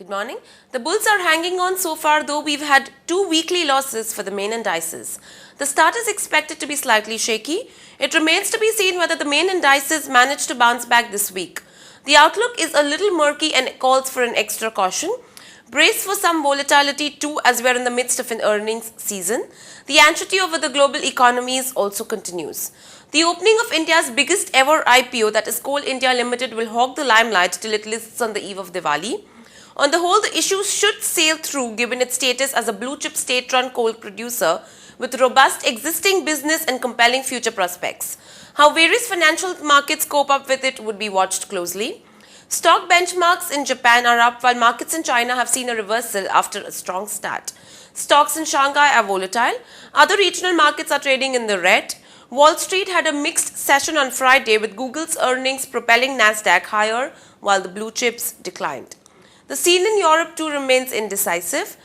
Good morning. The bulls are hanging on so far, though we've had 2 weekly losses for the main indices. The start is expected to be slightly shaky. It remains to be seen whether the main indices manage to bounce back this week. The outlook is a little murky and calls for an extra caution. Brace for some volatility too, as we are in the midst of an earnings season. The anxiety over the global economies also continues. The opening of India's biggest ever IPO, that is Coal India Limited, will hog the limelight till it lists on the eve of Diwali. On the whole, the issue should sail through given its status as a blue-chip state-run coal producer with robust existing business and compelling future prospects. How various financial markets cope up with it would be watched closely. Stock benchmarks in Japan are up while markets in China have seen a reversal after a strong start. Stocks in Shanghai are volatile. Other regional markets are trading in the red. Wall Street had a mixed session on Friday with Google's earnings propelling Nasdaq higher while the blue chips declined. The scene in Europe too remains indecisive.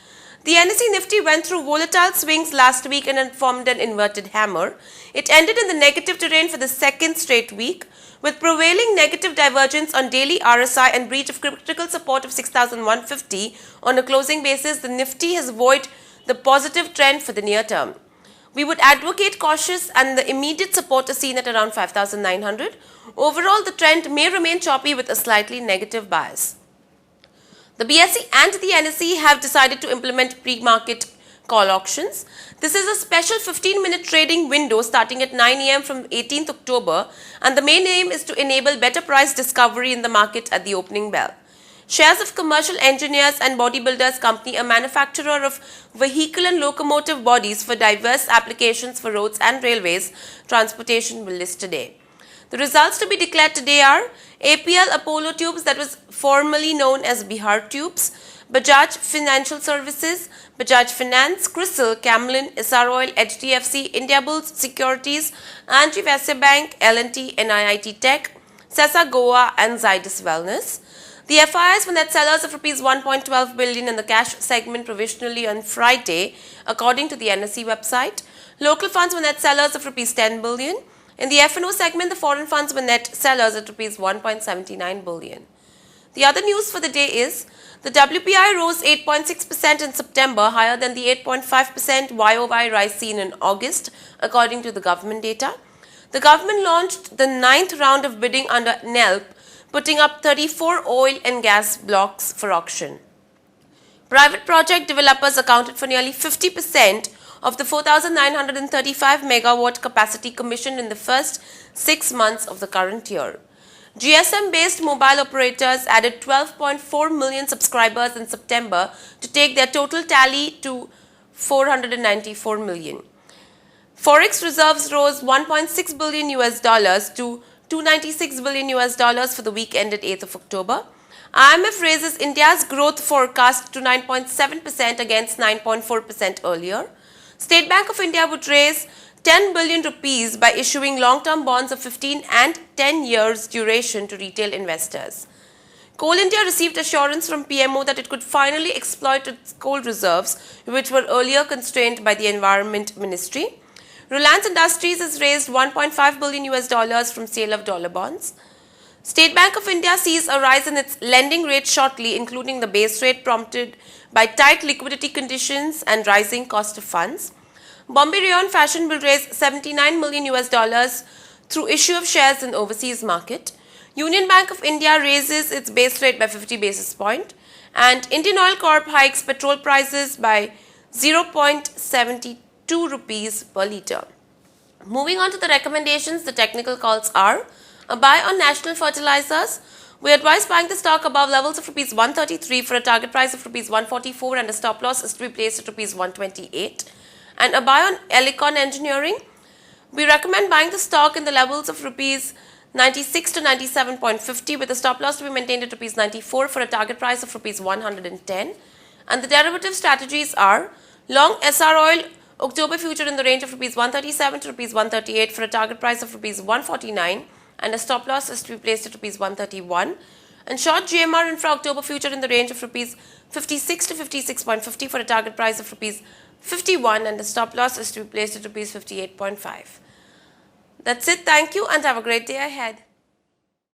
The NSE Nifty went through volatile swings last week and formed an inverted hammer. It ended in the negative terrain for the second straight week, with prevailing negative divergence on daily RSI and breach of critical support of 6,150 on a closing basis. The Nifty has buoyed the positive trend for the near term. We would advocate cautious and the immediate support is seen at around 5,900. Overall, the trend may remain choppy with a slightly negative bias. The BSE and the NSE have decided to implement pre-market call auctions. This is a special 15-minute trading window starting at 9 a.m. from 18th October, and the main aim is to enable better price discovery in the market at the opening bell. Shares of Commercial Engineers and Bodybuilders Company, a manufacturer of vehicle and locomotive bodies for diverse applications for roads and railways transportation, will list today. The results to be declared today are APL Apollo Tubes, that was formerly known as Bihar Tubes, Bajaj Financial Services, Bajaj Finance, CRISIL, Camlin, Essar Oil, HDFC, Indiabulls Securities, Anji Vase Bank, L&T, NIIT Tech, Sesa Goa and Zydus Wellness. The FIIs were net sellers of Rs 1.12 billion in the cash segment provisionally on Friday, according to the NSE website. Local funds were net sellers of Rs 10 billion. In the F&O segment, the foreign funds were net sellers at Rs 1.79 billion. The other news for the day is the WPI rose 8.6% in September, higher than the 8.5% YOY rise seen in August, according to the government data. The government launched the 9th round of bidding under NELP, putting up 34 oil and gas blocks for auction. Private project developers accounted for nearly 50% of the 4,935 megawatt capacity commissioned in the first 6 months of the current year. GSM-based mobile operators added 12.4 million subscribers in September to take their total tally to 494 million. Forex reserves rose $1.6 billion to $296 billion for the week ended 8th of October. IMF raises India's growth forecast to 9.7% against 9.4% earlier. State Bank of India would raise 10 billion rupees by issuing long-term bonds of 15 and 10 years duration to retail investors. Coal India received assurance from PMO that it could finally exploit its coal reserves, which were earlier constrained by the Environment Ministry. Reliance Industries has raised $1.5 billion from sale of dollar bonds. State Bank of India sees a rise in its lending rate shortly, including the base rate prompted by tight liquidity conditions and rising cost of funds. Bombay Rayon Fashion will raise $79 million through issue of shares in overseas market. Union Bank of India raises its base rate by 50 basis points, and Indian Oil Corp hikes petrol prices by 0.72 rupees per litre. Moving on to the recommendations, the technical calls are a buy on National Fertilizers. We advise buying the stock above levels of Rs 133 for a target price of Rs 144 and a stop loss is to be placed at Rs 128. And a buy on Elecon Engineering. We recommend buying the stock in the levels of Rs 96 to 97.50 with a stop loss to be maintained at Rs 94 for a target price of Rs 110. And the derivative strategies are long Essar Oil October future in the range of Rs 137 to Rs 138 for a target price of Rs 149 and a stop loss is to be placed at Rs 131. And short GMR Infra October future in the range of Rs 56 to 56.50 for a target price of Rs 51 and the stop loss is to be placed at Rs 58.5. That's it. Thank you and have a great day ahead.